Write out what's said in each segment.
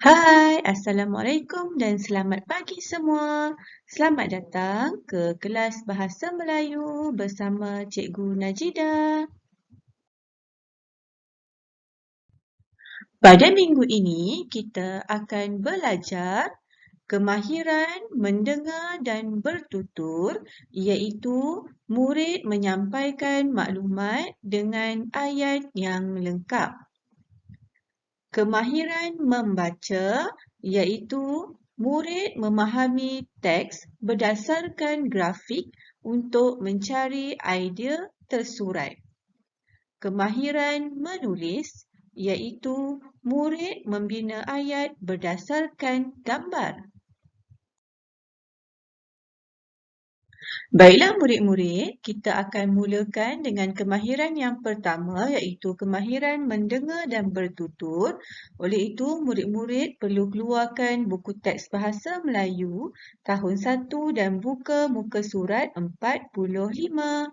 Hai, Assalamualaikum dan selamat pagi semua. Selamat datang ke kelas Bahasa Melayu bersama Cikgu Najida. Pada minggu ini, kita akan belajar kemahiran mendengar dan bertutur, iaitu murid menyampaikan maklumat dengan ayat yang lengkap. Kemahiran membaca iaitu murid memahami teks berdasarkan grafik untuk mencari idea tersurat. Kemahiran menulis iaitu murid membina ayat berdasarkan gambar. Baiklah murid-murid, kita akan mulakan dengan kemahiran yang pertama iaitu kemahiran mendengar dan bertutur. Oleh itu, murid-murid perlu keluarkan buku teks Bahasa Melayu tahun 1 dan buka muka surat 45.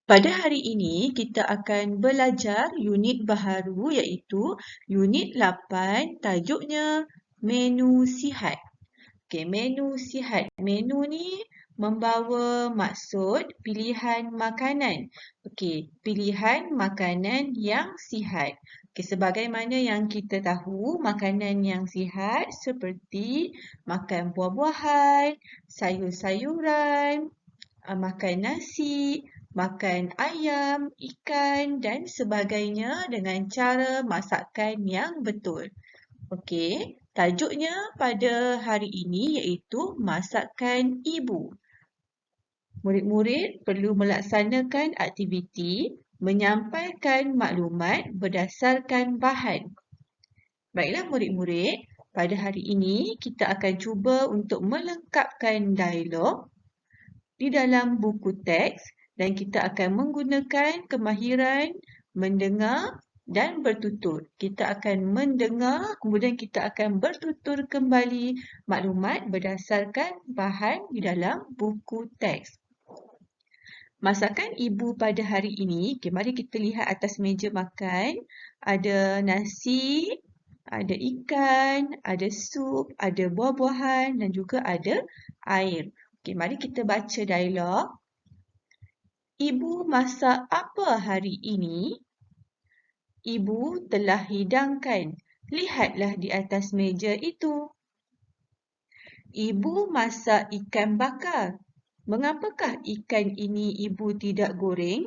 Pada hari ini, kita akan belajar unit baharu iaitu unit 8, tajuknya Menu Sihat. Okey, menu sihat. Menu ni membawa maksud pilihan makanan. Okey, pilihan makanan yang sihat. Okey, sebagaimana yang kita tahu, makanan yang sihat seperti makan buah-buahan, sayur-sayuran, makan nasi, makan ayam, ikan dan sebagainya dengan cara masakan yang betul. Okey, tajuknya pada hari ini iaitu masakan ibu. Murid-murid perlu melaksanakan aktiviti menyampaikan maklumat berdasarkan bahan. Baiklah murid-murid, pada hari ini kita akan cuba untuk melengkapkan dialog di dalam buku teks dan kita akan menggunakan kemahiran mendengar dan bertutur. Kita akan mendengar, kemudian kita akan bertutur kembali maklumat berdasarkan bahan di dalam buku teks. Masakan ibu pada hari ini, okay, mari kita lihat atas meja makan. Ada nasi, ada ikan, ada sup, ada buah-buahan dan juga ada air. Okay, mari kita baca dialog. Ibu masak apa hari ini? Ibu telah hidangkan. Lihatlah di atas meja itu. Ibu masak ikan bakar. Mengapakah ikan ini ibu tidak goreng?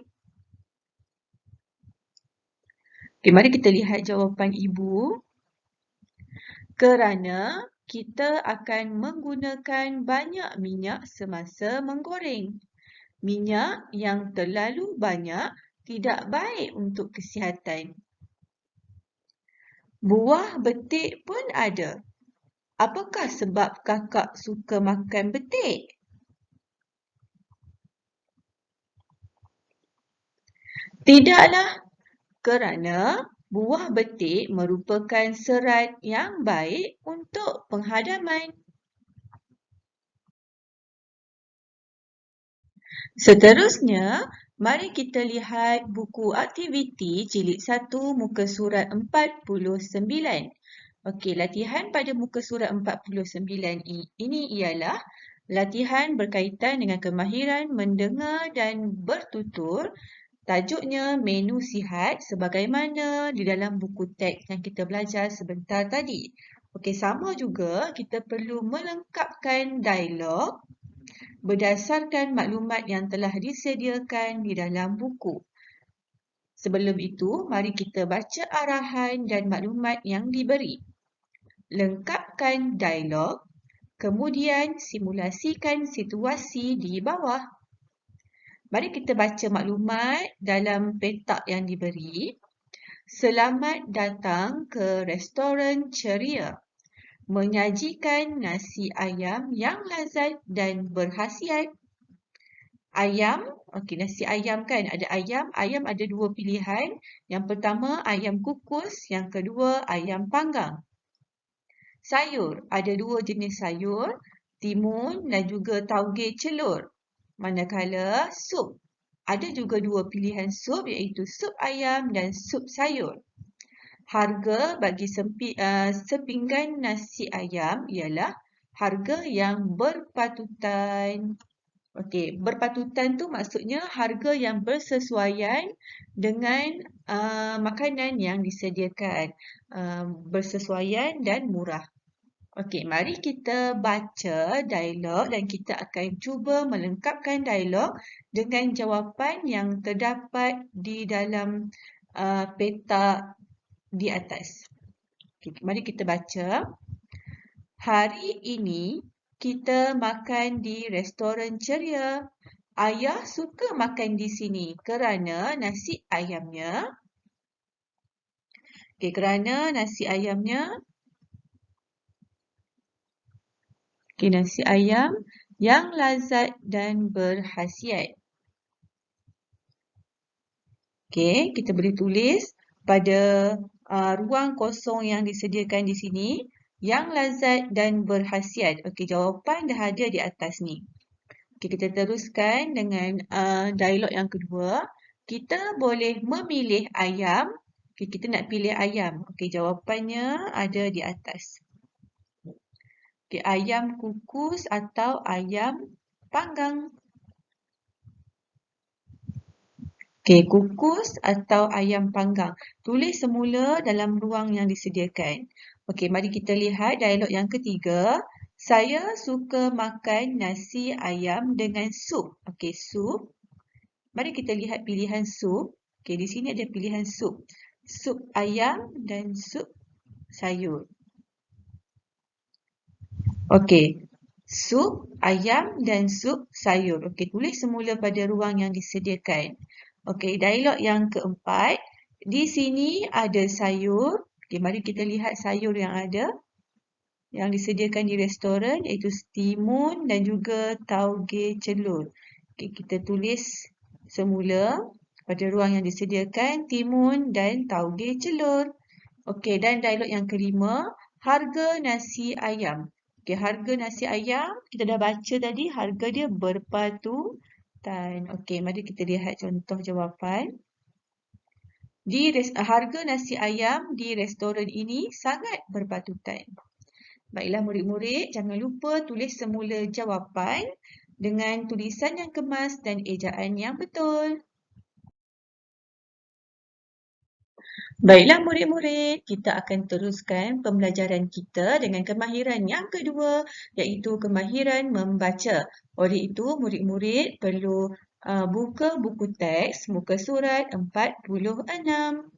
Okay, mari kita lihat jawapan ibu. Kerana kita akan menggunakan banyak minyak semasa menggoreng. Minyak yang terlalu banyak tidak baik untuk kesihatan. Buah betik pun ada. Apakah sebab kakak suka makan betik? Tidaklah, kerana buah betik merupakan serat yang baik untuk penghadaman. Seterusnya, mari kita lihat buku aktiviti jilid 1 muka surat 49. Okey, latihan pada muka surat 49 ini ialah latihan berkaitan dengan kemahiran mendengar dan bertutur. Tajuknya menu sihat sebagaimana di dalam buku teks yang kita belajar sebentar tadi. Okey, sama juga kita perlu melengkapkan dialog berdasarkan maklumat yang telah disediakan di dalam buku. Sebelum itu, mari kita baca arahan dan maklumat yang diberi. Lengkapkan dialog, kemudian simulasikan situasi di bawah. Mari kita baca maklumat dalam petak yang diberi. Selamat datang ke restoran ceria. Menyajikan nasi ayam yang lazat dan berkhasiat. Ayam, okey, nasi ayam kan, ada ayam. Ayam ada dua pilihan. Yang pertama ayam kukus, yang kedua ayam panggang. Sayur, ada dua jenis sayur, timun dan juga tauge celur. Manakala sup, ada juga dua pilihan sup iaitu sup ayam dan sup sayur. Harga bagi sepinggan nasi ayam ialah harga yang berpatutan. Okey, berpatutan tu maksudnya harga yang bersesuaian dengan makanan yang disediakan. Bersesuaian dan murah. Okey, mari kita baca dialog dan kita akan cuba melengkapkan dialog dengan jawapan yang terdapat di dalam peta di atas. Okey, mari kita baca. Hari ini kita makan di restoran ceria. Ayah suka makan di sini kerana nasi ayamnya. Nasi ayam yang lazat dan berkhasiat. Okey, kita boleh tulis pada ruang kosong yang disediakan di sini, yang lazat dan berkhasiat. Okey, jawapan dah ada di atas ni. Okey, kita teruskan dengan dialog yang kedua. Kita boleh memilih ayam. Okey, kita nak pilih ayam. Okey, jawapannya ada di atas. Okey, ayam kukus atau ayam panggang. Okey, kukus atau ayam panggang. Tulis semula dalam ruang yang disediakan. Okey, mari kita lihat dialog yang ketiga. Saya suka makan nasi ayam dengan sup. Okey, sup. Mari kita lihat pilihan sup. Okey, di sini ada pilihan sup. Sup ayam dan sup sayur. Okey, sup ayam dan sup sayur. Okey, tulis semula pada ruang yang disediakan. Okey, dialog yang keempat. Di sini ada sayur. Okey, mari kita lihat sayur yang ada. Yang disediakan di restoran iaitu timun dan juga tauge celur. Okey, kita tulis semula pada ruang yang disediakan timun dan tauge celur. Okey, dan dialog yang kelima, harga nasi ayam. Okey, harga nasi ayam kita dah baca tadi, harga dia berpatutan. Okey, mari kita lihat contoh jawapan. Harga nasi ayam di restoran ini sangat berpatutan. Baiklah murid-murid, jangan lupa tulis semula jawapan dengan tulisan yang kemas dan ejaan yang betul. Baiklah murid-murid, kita akan teruskan pembelajaran kita dengan kemahiran yang kedua, iaitu kemahiran membaca. Oleh itu, murid-murid perlu buka buku teks muka surat 46.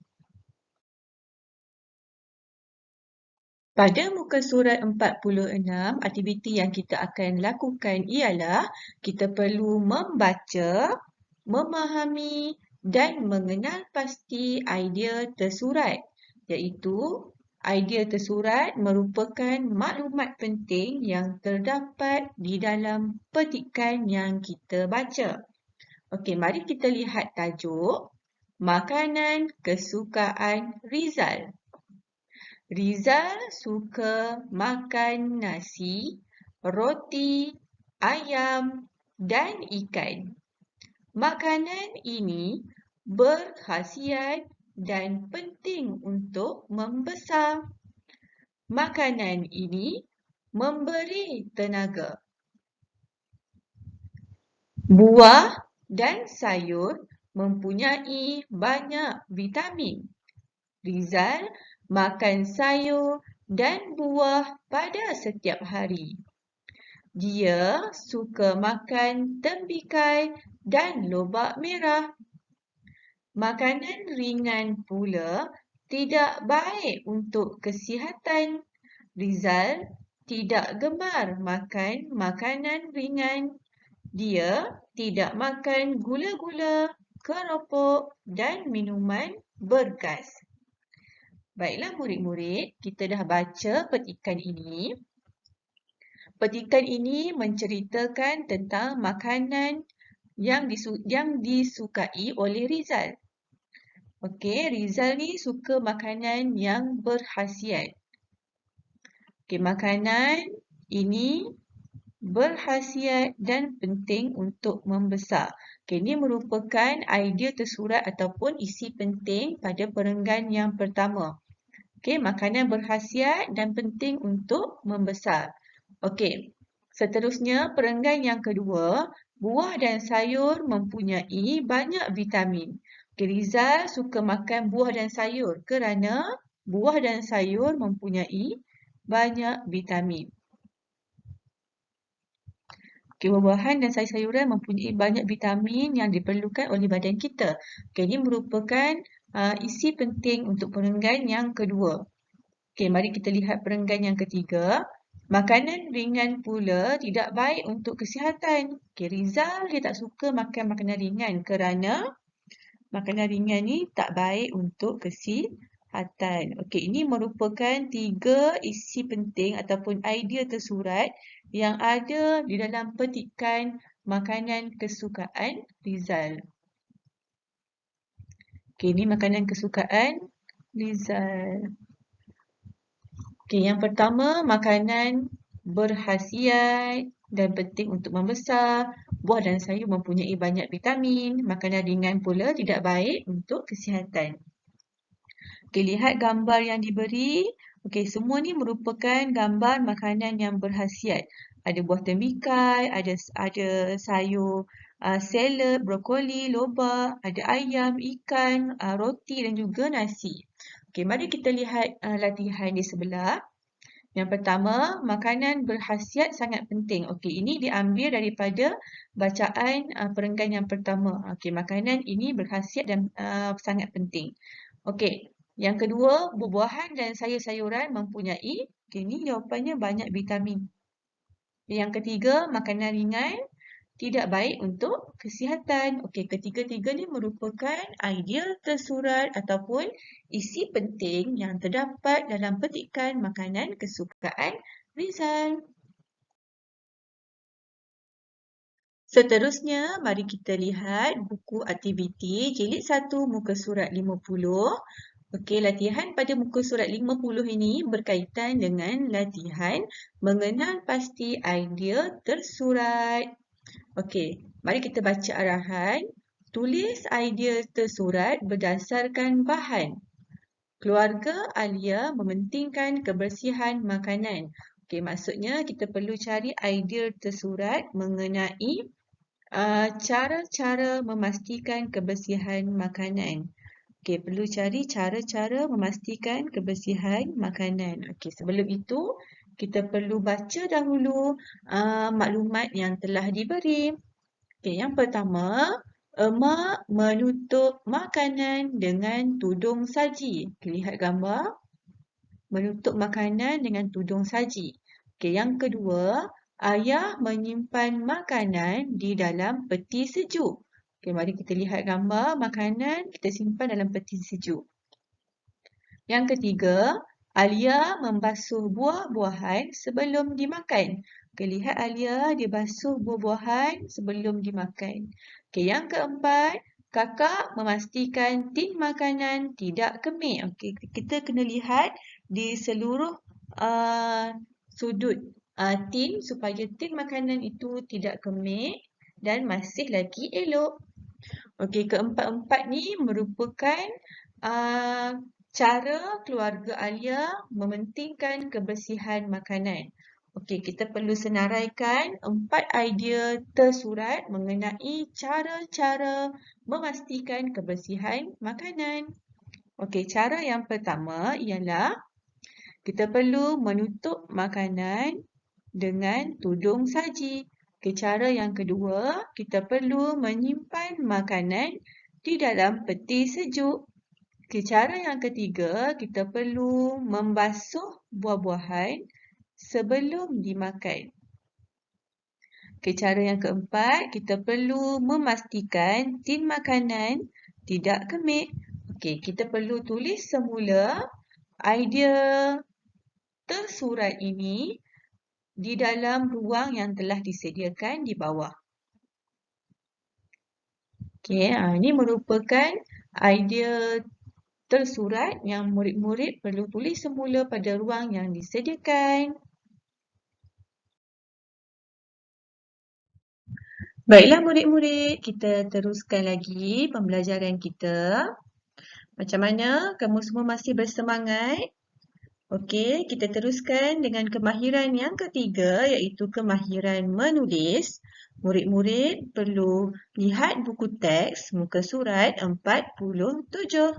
Pada muka surat 46, aktiviti yang kita akan lakukan ialah kita perlu membaca, memahami dan mengenal pasti idea tersurat. Iaitu, idea tersurat merupakan maklumat penting yang terdapat di dalam petikan yang kita baca. Okey, mari kita lihat tajuk. Makanan kesukaan Rizal. Rizal suka makan nasi, roti, ayam dan ikan. Makanan ini berkhasiat dan penting untuk membesar. Makanan ini memberi tenaga. Buah dan sayur mempunyai banyak vitamin. Rizal makan sayur dan buah pada setiap hari. Dia suka makan tembikai dan lobak merah. Makanan ringan pula tidak baik untuk kesihatan. Rizal tidak gemar makan makanan ringan. Dia tidak makan gula-gula, keropok dan minuman bergas. Baiklah murid-murid, kita dah baca petikan ini. Petikan ini menceritakan tentang makanan yang disukai oleh Rizal. Okey, Rizal ni suka makanan yang berkhasiat. Okey, makanan ini berkhasiat dan penting untuk membesar. Okey, ini merupakan idea tersurat ataupun isi penting pada perenggan yang pertama. Okey, makanan berkhasiat dan penting untuk membesar. Okey, seterusnya perenggan yang kedua, buah dan sayur mempunyai banyak vitamin. Okey, Rizal suka makan buah dan sayur kerana buah dan sayur mempunyai banyak vitamin. Okey, buah-buahan dan sayur-sayuran mempunyai banyak vitamin yang diperlukan oleh badan kita. Okey, ini merupakan isi penting untuk perenggan yang kedua. Okey, mari kita lihat perenggan yang ketiga. Makanan ringan pula tidak baik untuk kesihatan. Okey, Rizal dia tak suka makan makanan ringan kerana makanan ringan ni tak baik untuk kesihatan. Okey, ini merupakan 3 isi penting ataupun idea tersurat yang ada di dalam petikan makanan kesukaan Rizal. Okey, ini makanan kesukaan Rizal. Okey, yang pertama makanan berkhasiat dan penting untuk membesar. Buah dan sayur mempunyai banyak vitamin. Makanan ringan pula tidak baik untuk kesihatan. Okey, lihat gambar yang diberi. Okey, semua ni merupakan gambar makanan yang berkhasiat. Ada buah tembikai, ada sayur salad, brokoli, lobak, ada ayam, ikan, roti dan juga nasi. Okey, mari kita lihat latihan di sebelah. Yang pertama, makanan berkhasiat sangat penting. Okey, ini diambil daripada bacaan perenggan yang pertama. Okey, makanan ini berkhasiat dan sangat penting. Okey, yang kedua, buah-buahan dan sayur-sayuran mempunyai, okey, ini jawapannya banyak vitamin. Yang ketiga, makanan ringan tidak baik untuk kesihatan. Okey, ketiga-tiga ni merupakan idea tersurat ataupun isi penting yang terdapat dalam petikan makanan kesukaan Rizal. Seterusnya, mari kita lihat buku aktiviti jilid 1 muka surat 50. Okey, latihan pada muka surat 50 ini berkaitan dengan latihan mengenal pasti idea tersurat. Okey, mari kita baca arahan. Tulis idea tersurat berdasarkan bahan. Keluarga Alia mementingkan kebersihan makanan. Okey, maksudnya kita perlu cari idea tersurat mengenai cara-cara memastikan kebersihan makanan. Okey, perlu cari cara-cara memastikan kebersihan makanan. Okey, sebelum itu kita perlu baca dahulu maklumat yang telah diberi. Okey, yang pertama, emak menutup makanan dengan tudung saji. Okey, lihat gambar. Menutup makanan dengan tudung saji. Okey, yang kedua, ayah menyimpan makanan di dalam peti sejuk. Okey, mari kita lihat gambar makanan kita simpan dalam peti sejuk. Yang ketiga, Alia membasuh buah-buahan sebelum dimakan. Okey, lihat Alia dia basuh buah-buahan sebelum dimakan. Okey, yang keempat, kakak memastikan tin makanan tidak kemik. Okey, kita kena lihat di seluruh sudut tin supaya tin makanan itu tidak kemik dan masih lagi elok. Okey, keempat-empat ni merupakan cara keluarga Alia mementingkan kebersihan makanan. Okey, kita perlu senaraikan 4 idea tersurat mengenai cara-cara memastikan kebersihan makanan. Okey, cara yang pertama ialah kita perlu menutup makanan dengan tudung saji. Okay, cara yang kedua, kita perlu menyimpan makanan di dalam peti sejuk. Okay, cara yang ketiga, kita perlu membasuh buah-buahan sebelum dimakan. Okay, cara yang keempat, kita perlu memastikan tin makanan tidak kemik. Okay, kita perlu tulis semula idea tersurat ini di dalam ruang yang telah disediakan di bawah. Okey, ini merupakan idea tersurat yang murid-murid perlu tulis semula pada ruang yang disediakan. Baiklah murid-murid, kita teruskan lagi pembelajaran kita. Macam mana? Kamu semua masih bersemangat? Okey, kita teruskan dengan kemahiran yang ketiga iaitu kemahiran menulis. Murid-murid perlu lihat buku teks muka surat 47.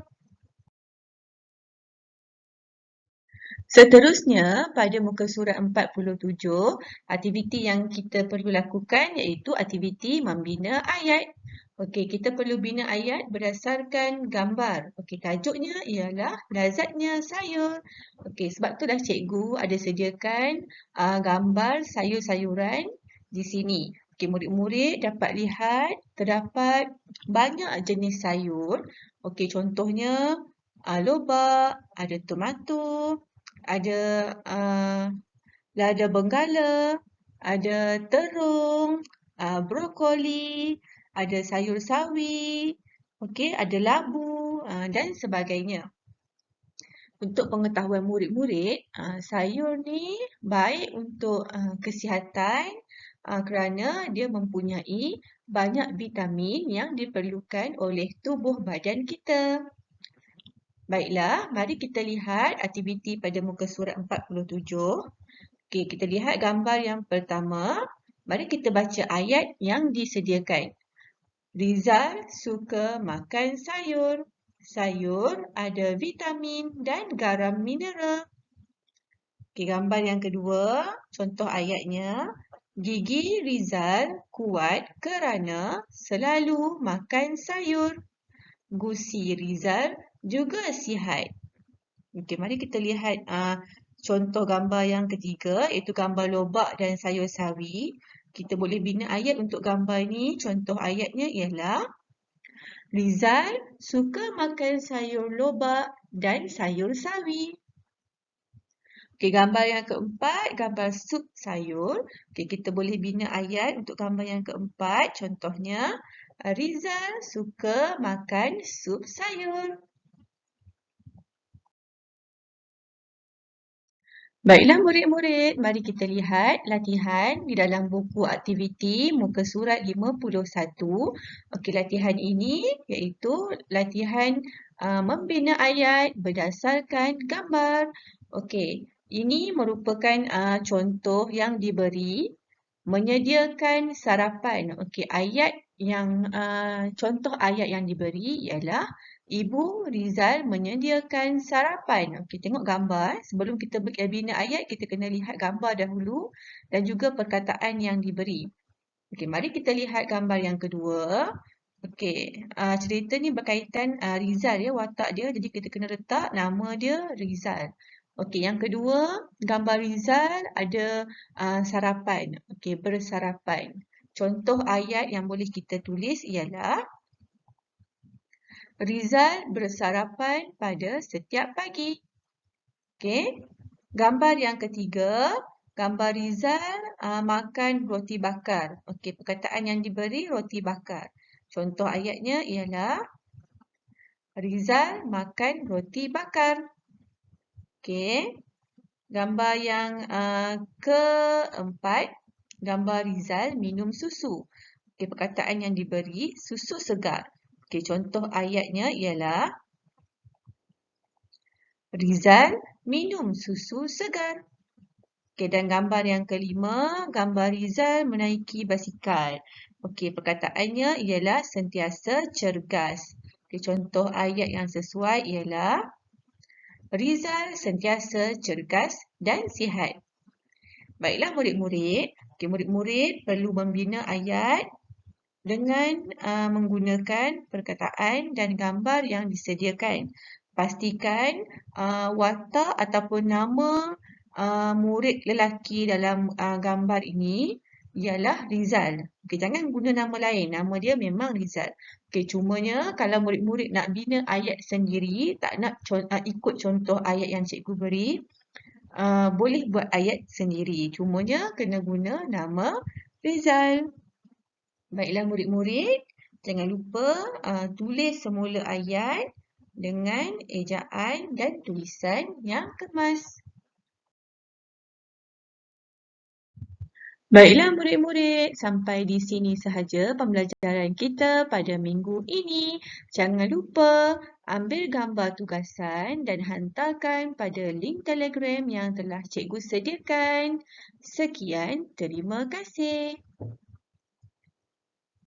Seterusnya, pada muka surat 47, aktiviti yang kita perlu lakukan iaitu aktiviti membina ayat. Okey, kita perlu bina ayat berdasarkan gambar. Okey, tajuknya ialah lazatnya sayur. Okey, sebab itulah cikgu ada sediakan gambar sayur-sayuran di sini. Okey, murid-murid dapat lihat terdapat banyak jenis sayur. Okey, contohnya lobak, ada tomato, ada lada benggala, ada terung, brokoli, ada sayur sawi, okey, ada labu dan sebagainya. Untuk pengetahuan murid-murid, sayur ni baik untuk kesihatan kerana dia mempunyai banyak vitamin yang diperlukan oleh tubuh badan kita. Baiklah, mari kita lihat aktiviti pada muka surat 47. Okey, kita lihat gambar yang pertama. Mari kita baca ayat yang disediakan. Rizal suka makan sayur. Sayur ada vitamin dan garam mineral. Okey, gambar yang kedua, contoh ayatnya. Gigi Rizal kuat kerana selalu makan sayur. Gusi Rizal juga sihat. Okey, mari kita lihat contoh gambar yang ketiga iaitu gambar lobak dan sayur sawi. Kita boleh bina ayat untuk gambar ni. Contoh ayatnya ialah Rizal suka makan sayur lobak dan sayur sawi. Okey, gambar yang keempat, gambar sup sayur. Okey, kita boleh bina ayat untuk gambar yang keempat. Contohnya, Rizal suka makan sup sayur. Baiklah murid-murid, mari kita lihat latihan di dalam buku aktiviti muka surat 51. Okey, latihan ini iaitu latihan membina ayat berdasarkan gambar. Okey, ini merupakan contoh yang diberi menyediakan sarapan. Okey, ayat yang contoh ayat yang diberi ialah Ibu Rizal menyediakan sarapan. Okey, tengok gambar. Sebelum kita bina ayat, kita kena lihat gambar dahulu dan juga perkataan yang diberi. Okey, mari kita lihat gambar yang kedua. Okey, cerita ni berkaitan Rizal ya, watak dia. Jadi kita kena letak nama dia Rizal. Okey, yang kedua, gambar Rizal ada sarapan. Okey, bersarapan. Contoh ayat yang boleh kita tulis ialah Rizal bersarapan pada setiap pagi. Okey. Gambar yang ketiga, gambar Rizal makan roti bakar. Okey, perkataan yang diberi roti bakar. Contoh ayatnya ialah Rizal makan roti bakar. Okey. Gambar yang keempat, gambar Rizal minum susu. Okey, perkataan yang diberi susu segar. Okey, contoh ayatnya ialah Rizal minum susu segar. Okey, dan gambar yang kelima, gambar Rizal menaiki basikal. Okey, perkataannya ialah sentiasa cergas. Okey, contoh ayat yang sesuai ialah Rizal sentiasa cergas dan sihat. Baiklah murid-murid. Okey, murid-murid perlu membina ayat dengan menggunakan perkataan dan gambar yang disediakan. Pastikan watak ataupun nama murid lelaki dalam gambar ini ialah Rizal. Okey, jangan guna nama lain. Nama dia memang Rizal. Okey, cumanya kalau murid-murid nak bina ayat sendiri, tak nak ikut contoh ayat yang cikgu beri, boleh buat ayat sendiri. Cumanya kena guna nama Rizal. Baiklah murid-murid, jangan lupa tulis semula ayat dengan ejaan dan tulisan yang kemas. Baiklah murid-murid, sampai di sini sahaja pembelajaran kita pada minggu ini. Jangan lupa Ambil gambar tugasan dan hantarkan pada link Telegram yang telah cikgu sediakan. Sekian, terima kasih.